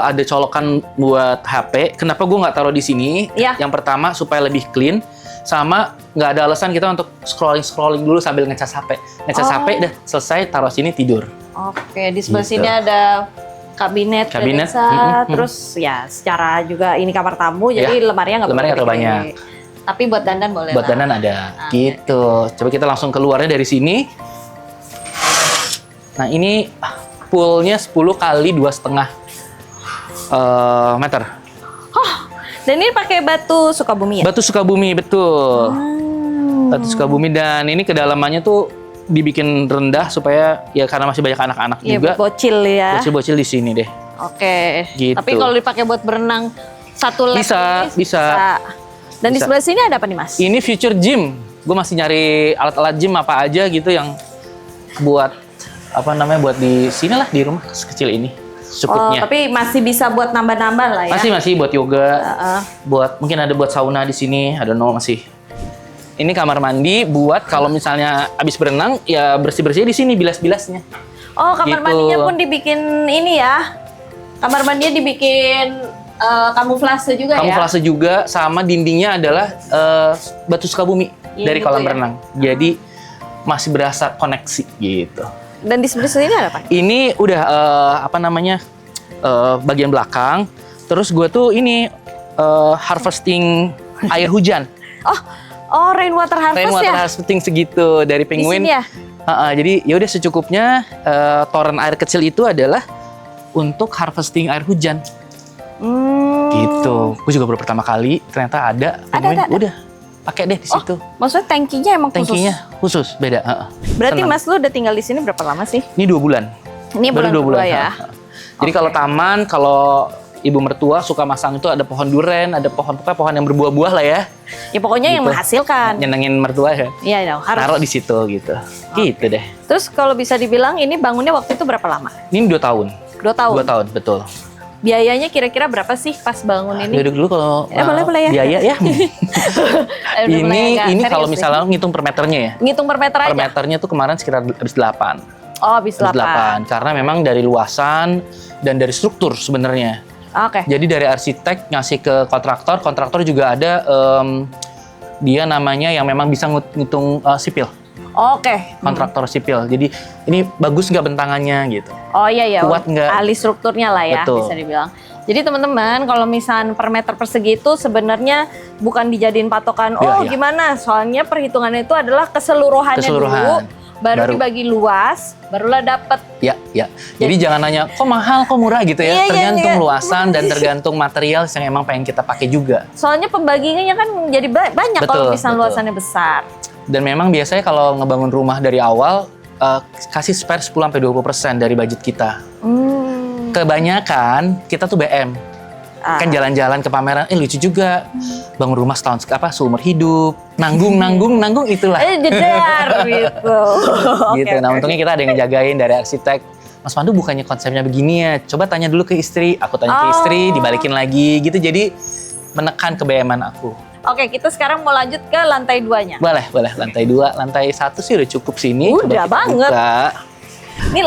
Ada colokan buat HP. Kenapa gue nggak taruh di sini? Iya. Yang pertama supaya lebih clean. Sama nggak ada alasan kita untuk scrolling dulu sambil ngecas HP. Ngecas HP dah selesai, taruh sini tidur. Oke, di sebelah Gitu. sini ada kabinet. Kabinet. Terus ya secara juga ini kamar tamu, jadi lemarinya nggak terlalu gede. banyak. Tapi buat dandan boleh Buat lah. dandan ada. Gitu. Coba kita langsung keluarnya dari sini. Nah ini poolnya 10 kali 2,5 meter. Dan ini pakai batu Sukabumi ya? Batu Sukabumi, betul. Batu Sukabumi, dan ini kedalamannya tuh dibikin rendah supaya ya karena masih banyak anak-anak Iya, juga. bocil ya. Bocil-bocil di sini deh. Oke. Gitu. Tapi kalau dipakai buat berenang satu lap Bisa. Dan di Bisa. sebelah sini ada apa nih, Mas? Ini future gym. Gue masih nyari alat-alat gym apa aja gitu yang buat buat di sini lah, di rumah sekecil ini. Cukupnya. Tapi masih bisa buat nambah-nambah lah ya. Masih buat yoga. Buat mungkin ada buat sauna di sini, I don't know masih. Ini kamar mandi buat kalau misalnya abis berenang ya bersih-bersih di sini, bilas-bilasnya. Oh, kamar Gitu. mandinya pun dibikin ini ya. Kamar mandinya dibikin kamuflase juga ya. Kamuflase juga, sama dindingnya adalah batu Sukabumi Iya, dari gitu kolam ya. renang. Jadi masih berasa koneksi gitu. Dan di sebelah sini ada apa? Ini udah bagian belakang. Terus gue tuh ini harvesting air hujan. Oh, rainwater harvest Rainwater ya? harvesting segitu dari penguin. Di sini ya? Jadi ya udah secukupnya. Toren air kecil itu adalah untuk harvesting air hujan. Gitu. Gue juga baru pertama kali ternyata ada penguin. Ada. Udah pakai deh di situ. Maksudnya tangkinya emang khusus? Tankinya khusus, beda. Berarti Senang. Mas lu udah tinggal di sini berapa lama sih? Ini 2 bulan. Ini bulan Baru 2 kedua ya? Jadi kalau taman, kalau ibu mertua suka masang itu ada pohon duren, ada pokoknya pohon yang berbuah-buah lah ya. Ya pokoknya yang Gitu. menghasilkan. Nyenengin mertua ya. Iya dong, harus. Taruh di situ gitu. Gitu deh. Terus kalau bisa dibilang ini bangunnya waktu itu berapa lama? Ini 2 tahun. 2 tahun? 2 tahun, betul. Biayanya kira-kira berapa sih pas bangun ini? Duduk dulu kalau boleh ya. biaya ya. Udah mulai agak ini serius kalau nih. misalnya ngitung per meternya ya. Ngitung per meter Per aja? meternya tuh kemarin sekitar habis 8. Oh, habis 8. Karena memang dari luasan dan dari struktur sebenarnya. Oke. Jadi dari arsitek ngasih ke kontraktor, kontraktor juga ada dia namanya yang memang bisa ngitung sipil, Oke. kontraktor sipil. Jadi ini bagus nggak bentangannya gitu. Oh iya ya, Kuat nggak? ahli strukturnya lah ya, Betul. bisa dibilang. Jadi teman-teman, kalau misalnya per meter persegi itu sebenarnya bukan dijadiin patokan, Iya. gimana? Soalnya perhitungannya itu adalah keseluruhannya dulu. baru dibagi luas, barulah dapat. Ya, ya. Jadi jangan nanya, kok mahal, kok murah gitu ya. Iya, Tergantung iya. luasan dan tergantung material yang emang pengen kita pakai juga. Soalnya pembagiannya kan jadi banyak kalau Betul, misalnya betul. luasannya besar. Dan memang biasanya kalau ngebangun rumah dari awal, kasih spare 10-20% dari budget kita. Kebanyakan kita tuh BM. Kan jalan-jalan ke pameran, lucu juga. Bangun rumah setahun seumur hidup. Nanggung itulah. Jedar gitu. Gitu. Nah, untungnya kita ada yang ngejagain dari arsitek. Mas Pandu bukannya konsepnya begini ya. Coba tanya dulu ke istri. Aku tanya ke istri, dibalikin lagi gitu. Jadi menekan ke BM-an aku. Oke, kita sekarang mau lanjut ke lantai 2-nya. Boleh. Lantai 2, lantai 1 sih udah cukup sini. Udah Coba kita banget. buka. Ini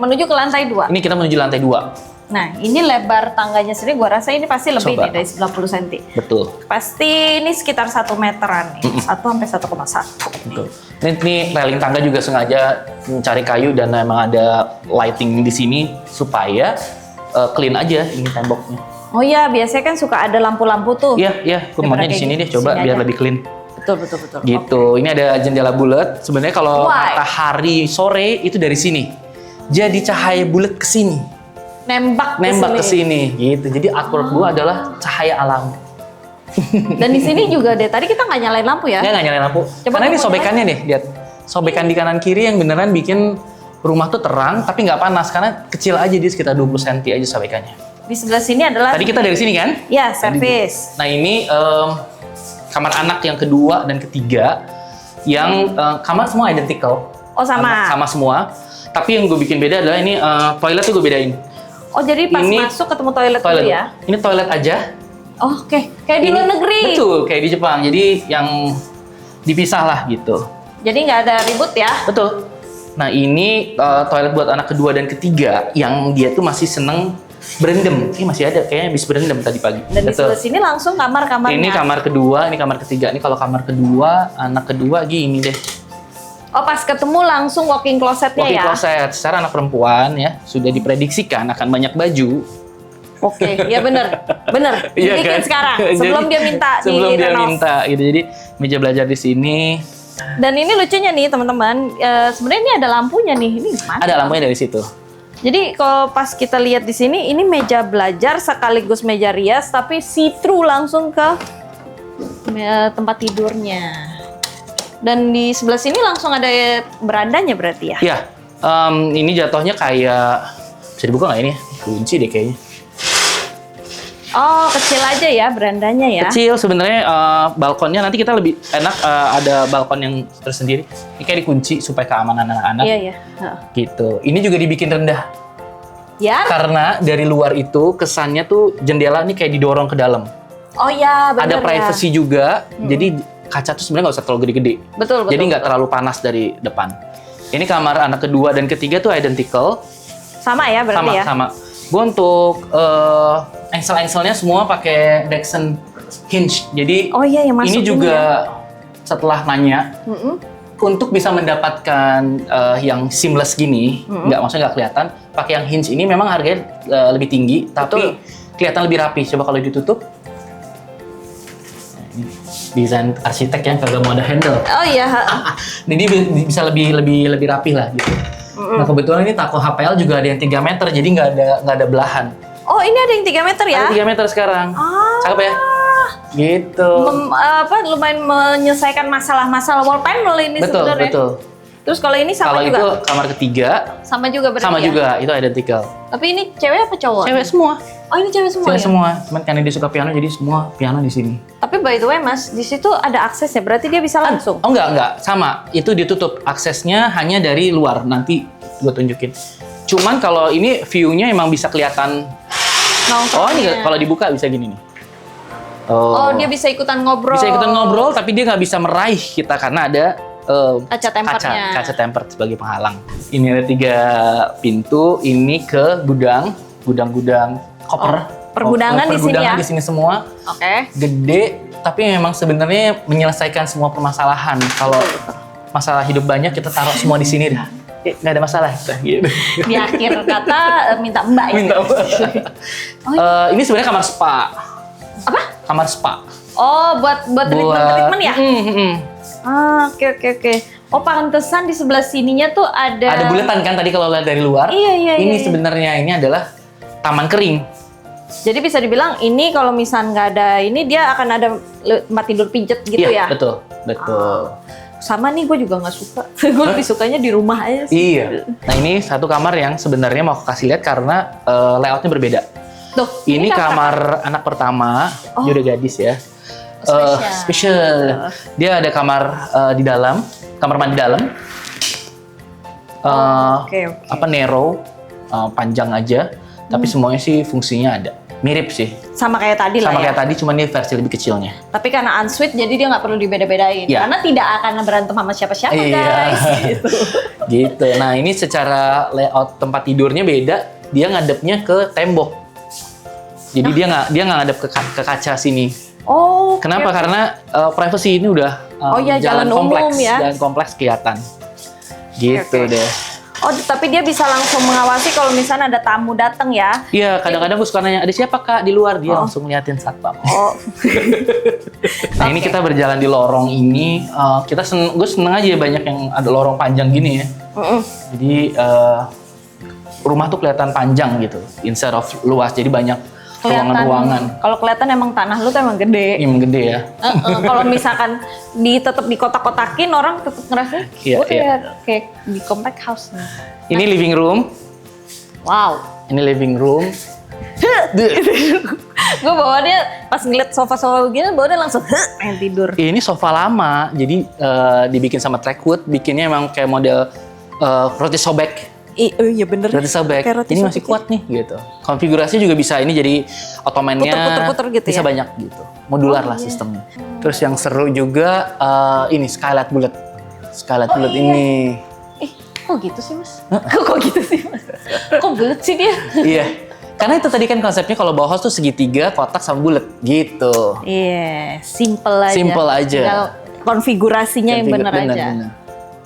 menuju ke lantai 2. Ini kita menuju lantai 2. Nah, ini lebar tangganya sendiri gua rasa ini pasti lebih Coba. nih dari 90 cm. Betul. Pasti ini sekitar 1 meteran nih. 1 sampai 1,1. Betul. Ini railing tangga juga sengaja mencari kayu dan memang ada lighting di sini supaya clean aja ini temboknya. Oh iya, biasanya kan suka ada lampu-lampu tuh. Iya, aku maunya di sini deh, coba Sini biar aja. lebih clean. Betul. Gitu. Ini ada jendela bulat. Sebenarnya kalau Why? matahari sore itu dari sini. Jadi cahaya bulat ke sini. Nembak Ke sini gitu. Jadi artwork gua adalah cahaya alam. Dan di sini juga deh. Tadi kita nggak nyalain lampu ya? Nggak nyalain lampu. Coba Karena ini gua sobekannya nih, lihat. Sobekan di kanan kiri yang beneran bikin rumah tuh terang tapi nggak panas karena kecil aja dia sekitar 20 cm aja sobekannya. Di sebelah sini adalah. Tadi kita dari sini kan? Ya, servis. Nah ini kamar anak yang kedua dan ketiga yang kamar semua identical. Oh sama. Sama semua. Tapi yang gue bikin beda adalah ini toilet tuh gue bedain. Oh jadi pas Ini masuk ketemu toilet dulu ya? Ini toilet aja. Oh, Oke, kayak di Ini- luar negeri. Betul, kayak di Jepang. Jadi yang dipisah lah gitu. Jadi nggak ada ribut ya? Betul. Nah ini toilet buat anak kedua dan ketiga yang dia tuh masih seneng berendam. Ini masih ada, kayaknya habis berendam tadi pagi. Dan di sebelah sini langsung kamar-kamarnya. Ini kamar kedua, ini kamar ketiga. Ini kalau kamar kedua, anak kedua gini deh. Oh pas ketemu langsung walk-in closetnya Walk-in ya? closet. Secara anak perempuan ya sudah diprediksikan akan banyak baju. Oke, ya bener. Iya Dibikin kan? sekarang, sebelum Jadi, dia minta sebelum dia direnov. minta gitu. Jadi meja belajar di sini. Dan ini lucunya nih teman-teman, sebenarnya ini ada lampunya nih. Ini mana? Ada lampunya dari situ. Jadi kalau pas kita lihat di sini, ini meja belajar sekaligus meja rias, tapi see-through langsung ke tempat tidurnya. Dan di sebelah sini langsung ada berandanya berarti ya? Ya, ini jatuhnya kayak bisa dibuka nggak ini? Kunci deh kayaknya. Oh kecil aja ya berandanya ya? Kecil sebenarnya balkonnya nanti kita lebih enak ada balkon yang tersendiri. Ini kayak dikunci supaya keamanan anak-anak. Iya iya. Heeh. Gitu. Ini juga dibikin rendah Ya? karena dari luar itu kesannya tuh jendela ini kayak didorong ke dalam. Oh ya benar Ada ya. privacy juga. Jadi kaca tuh sebenarnya nggak usah terlalu gede-gede. Betul betul. Jadi nggak terlalu panas dari depan. Ini kamar anak kedua dan ketiga tuh identical. Sama ya berarti ya? Sama. Gua untuk engsel-engselnya semua pakai Dexon hinge. Jadi Oh iya yang masuk ini juga ya? setelah nanya Mm-mm. untuk bisa mendapatkan yang seamless gini, maksudnya nggak kelihatan. Pakai yang hinge ini memang harganya lebih tinggi, tapi kelihatan lebih rapi. Coba kalau ditutup. Nah, ini desain arsitek yang kagak mau ada handle. Oh iya. Jadi bisa lebih rapih lah gitu. Nah kebetulan ini Taco HPL juga ada yang 3 meter, jadi nggak ada belahan. Oh ini ada yang 3 meter ya? Ada 3 meter sekarang. Ah. Cakep ya? Gitu. Lumayan menyelesaikan masalah-masalah wall panel ini Betul, sebenarnya. betul. Terus kalau ini sama Kalau juga? itu kamar ketiga, Sama juga berarti sama ya? juga, itu identical. Tapi ini cewek apa cowok? Cewek semua. Oh ini cewek semua Cewek ya? semua. Cuman karena dia suka piano, jadi semua piano di sini. Tapi by the way mas, di situ ada aksesnya, berarti dia bisa langsung? Oh enggak. Sama. Itu ditutup. Aksesnya hanya dari luar. Nanti gue tunjukin. Cuman kalau ini view-nya emang bisa kelihatan. Oh ini kalau dibuka bisa gini nih. Oh dia bisa ikutan ngobrol? Bisa ikutan ngobrol, tapi dia nggak bisa meraih kita karena ada Kaca tempernya. kaca tempered sebagai penghalang. Ini ada 3 pintu. Ini ke gudang koper. Pergudangan di sini ya? Pergudangan di sini semua. Oke. Gede, tapi memang sebenarnya menyelesaikan semua permasalahan. Kalau masalah hidup banyak kita taruh semua di sini dah. Nggak ada masalah. Gitu. Di akhir kata minta mbak ya? Minta apa? Ini sebenarnya kamar spa. Apa? Kamar spa. Oh buat treatment ya? Mm-mm. Ah, oke. Oh, pantesan di sebelah sininya tuh Ada buletan kan tadi kalau lihat dari luar. Iya. Ini sebenarnya ini adalah taman kering. Jadi bisa dibilang ini kalau misal nggak ada ini dia akan ada tempat tidur pijet gitu Iya, ya? betul. Sama nih, gue juga nggak suka. Gue lebih sukanya di rumah aja sih. Iya. Nah ini satu kamar yang sebenarnya mau aku kasih lihat karena layoutnya berbeda. Tuh, Ini kamar anak pertama, dia udah gadis ya. Spesial. Dia ada kamar di dalam, kamar mandi dalam. Oke. Apa narrow, panjang aja, tapi semuanya sih fungsinya ada. Mirip sih. Sama kayak tadi lah Sama ya. kayak tadi, cuma dia versi lebih kecilnya. Tapi karena ensuite jadi dia nggak perlu dibeda-bedain. Iya. Karena tidak akan berantem sama siapa-siapa guys. Gitu. Gitu. Nah ini secara layout tempat tidurnya beda. Dia ngadepnya ke tembok. Jadi dia nggak ngadep ke kaca sini. Oh. Kenapa? Karena privacy ini udah jalan kompleks, umum ya. jalan kompleks kelihatan. Gitu deh. Oh, tapi dia bisa langsung mengawasi kalau misalnya ada tamu datang ya. Iya, kadang-kadang gue suka nanya, ada siapa kak di luar? Dia langsung ngeliatin satpam. Oh. Nah ini kita berjalan di lorong ini, gue seneng aja banyak yang ada lorong panjang gini ya. Jadi rumah tuh kelihatan panjang gitu, instead of luas. Jadi banyak ruangan-ruangan. Kalau kelihatan emang tanah lu tuh emang gede. Emang gede ya. Kalau misalkan tetap di kotak-kotakin, orang tetap ngerasa kayak di compact house. Ini living room. Wow. Ini living room. Gue bawaannya pas ngeliat sofa-sofa begini, bawaannya langsung pengen tidur. Ini sofa lama, jadi dibikin sama Trackwood. Bikinnya emang kayak model roti sobek. Iya bener. Roti sobek. Ini masih kuat nih gitu. Konfigurasi juga bisa. Ini jadi ottomannya puter-puter gitu bisa ya? banyak gitu. Modular lah sistemnya. Terus yang seru juga ini skylight bullet. Skylight bullet ini. Kok gitu sih mas? Kok gitu sih mas? Kok bulat sih dia? Iya. Karena itu tadi kan konsepnya kalau Bauhaus tuh segitiga, kotak sama bulat gitu. Iya, simple aja. Simple aja. Tinggal konfigurasinya yang bener aja. Bener.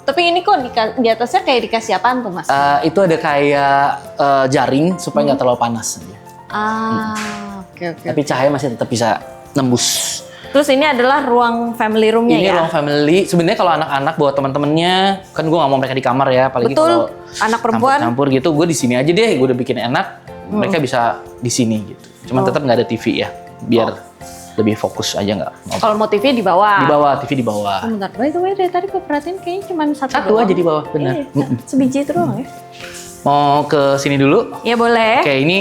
Tapi ini kok di atasnya kayak dikasih apaan tuh mas? Itu ada kayak jaring supaya nggak terlalu panas aja. Oke. Tapi cahaya masih tetap bisa nembus. Terus ini adalah ruang family roomnya Ini ya? ruang family. Sebenarnya kalau anak-anak bawa teman-temannya, kan gue nggak mau mereka di kamar ya, apalagi Betul. kalau Anak perempuan. campur gitu, gue di sini aja deh. Gue udah bikin enak, mereka bisa di sini gitu. Cuman tetap nggak ada TV ya, biar lebih fokus aja nggak. Kalau mau TV di bawah? Di bawah, TV di bawah. Bentar, by the way dari tadi gue perhatiin kayaknya cuma satu Satu doang. aja di bawah, benar. Iya, sebiji itu doang ya? Mau ke sini dulu? Ya boleh. Kayak ini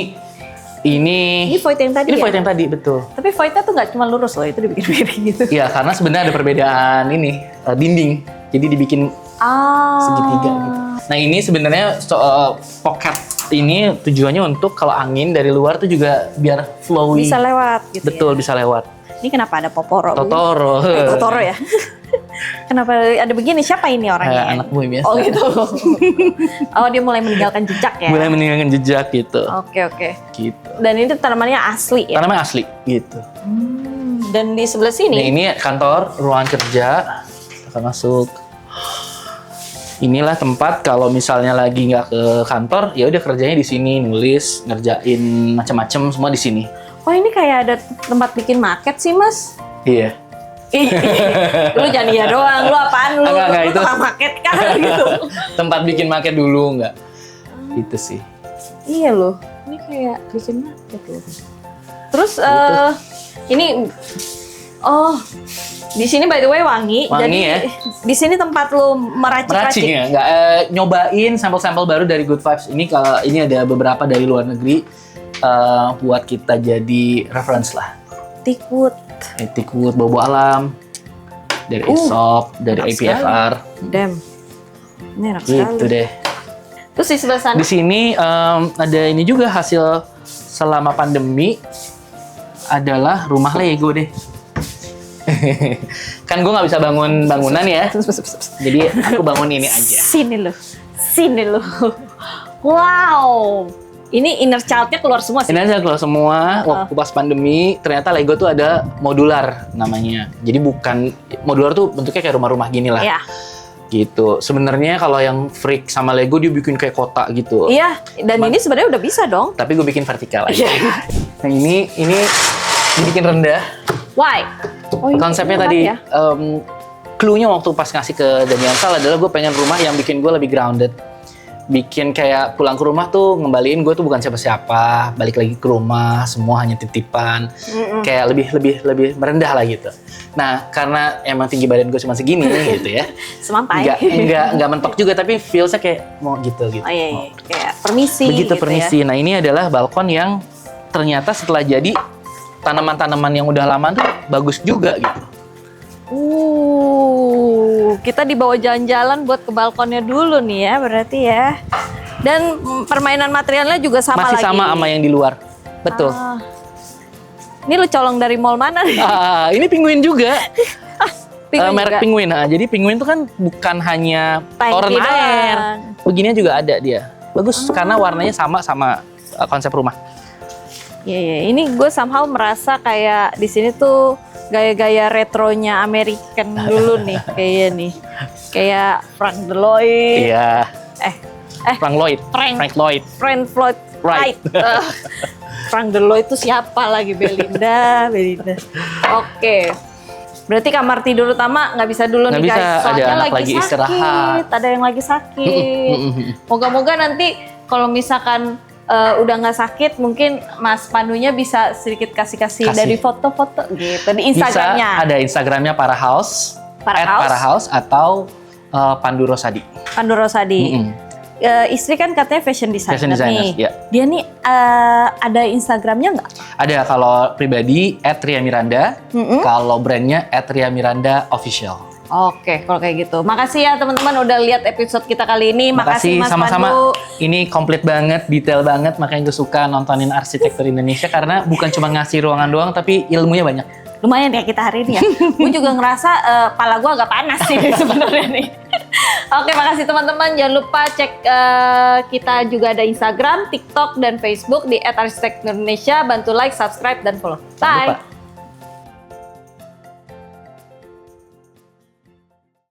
Ini void yang tadi ini ya? void yang tadi, betul. Tapi voidnya tuh nggak cuma lurus loh, itu dibikin miring gitu. Iya, karena sebenarnya ada perbedaan ini dinding, jadi dibikin segitiga gitu. Nah ini sebenarnya pocket ini tujuannya untuk kalau angin dari luar tuh juga biar flowy. Bisa lewat gitu. Betul, ya? bisa lewat. Ini kenapa ada Poporo? Totoro. Totoro ya? Kenapa ada begini? Siapa ini orangnya? Anak gue biasa. Oh gitu. Oh dia mulai meninggalkan jejak ya? Mulai meninggalkan jejak gitu. Oke. Gitu. Dan ini tanamannya asli ya? Tanaman asli gitu. Dan di sebelah Nah, sini? ini kantor, ruangan kerja. Kita masuk. Inilah tempat kalau misalnya lagi nggak ke kantor, ya udah kerjanya di sini, nulis, ngerjain macam-macam semua di sini. Oh ini kayak ada tempat bikin market sih mas? Iya. Lu jangan iya doang, lu apaan lu? Enggak, Lu itu. tukang market kan gitu? Tempat bikin market dulu nggak? Itu sih. Iya loh, ini kayak bikin market loh. Terus ini, di sini by the way wangi. Wangi jadi ya? di sini tempat lu Meracing meracik-racik. ya, nggak nyobain sampel-sampel baru dari Good Vibes. Ini kalau ini ada beberapa dari luar negeri buat kita jadi reference lah. Tikut. Tikut, bobo alam, dari Aesop, dari enak APFR. Damn. Ini enak Gitu sekali. deh. Terus di sebelah sana? Di sini ada ini juga hasil selama pandemi adalah rumah Lego deh. Kan gue nggak bisa bangun bangunan ya, jadi aku bangun ini aja. Sini loh. Wow. Ini inner child-nya keluar semua sih. Ini aja kalau semua waktu pas pandemi ternyata Lego tuh ada modular namanya. Jadi bukan modular tuh bentuknya kayak rumah-rumah gini lah. Iya. Gitu. Sebenarnya kalau yang freak sama Lego dia bikin kayak kotak gitu. Iya, dan ini sebenarnya udah bisa dong. Tapi gue bikin vertikal aja. Iya. Nah ini dibikin rendah. Why? Oh, ini Konsepnya enak tadi ya? clue-nya waktu pas ngasih ke Daniel Sal adalah gue pengen rumah yang bikin gue lebih grounded. Bikin kayak pulang ke rumah tuh ngembaliin gue tuh bukan siapa-siapa, balik lagi ke rumah semua hanya titipan, kayak lebih merendah lah gitu. Nah karena emang tinggi badan gue cuma segini gitu ya, Semampai. nggak mentok juga tapi feelsnya kayak mau gitu. Oh iya, kayak permisi. Begitu gitu permisi. Ya. Nah ini adalah balkon yang ternyata setelah jadi tanaman-tanaman yang udah lama tuh bagus juga gitu. Kita dibawa jalan-jalan buat ke balkonnya dulu nih ya, berarti ya. Dan permainan materialnya juga sama Masih lagi. sama sama yang di luar. Betul. Ini lu colong dari mall mana nih? Ini penguin juga. Penguin Merek juga? penguin. Nah, jadi penguin itu kan bukan hanya Tangki toren doang. air. Beginian juga ada dia. Bagus karena warnanya sama konsep rumah. Iya, ini gue somehow merasa kayak di sini tuh gaya-gaya retronya American dulu nih, kayaknya nih. Kayak Frank Lloyd. Iya. Frank Lloyd. Frank Lloyd. Floyd Right. Wright. Frank Lloyd itu siapa lagi? Belinda. Oke. Berarti kamar tidur utama nggak bisa dulu Nggak nih bisa, guys. Soalnya ada anak lagi sakit. istirahat. Ada yang lagi sakit. Moga-moga nanti kalau misalkan udah nggak sakit, mungkin Mas Pandunya bisa sedikit kasih dari foto-foto gitu di Instagramnya. Bisa ada Instagramnya Parahouse, @parahouse atau Pandu Rosadi. Pandu Rosadi. Istri kan katanya fashion designer nih. Ya. Dia nih ada Instagramnya nggak? Ada kalau pribadi @riamiranda, kalau brandnya @riamiranda official. Oke, kalau kayak gitu. Makasih ya teman-teman udah lihat episode kita kali ini. Makasih Mas sama-sama. Pandu. Ini komplit banget, detail banget, makanya gue suka nontonin arsitektur Indonesia karena bukan cuma ngasih ruangan doang, tapi ilmunya banyak. Lumayan ya kita hari ini ya. Gue juga ngerasa pala gue agak panas sih sebenarnya nih. Oke, makasih teman-teman. Jangan lupa cek kita juga ada Instagram, TikTok, dan Facebook di @arsitektur Indonesia. Bantu like, subscribe, dan follow. Bye.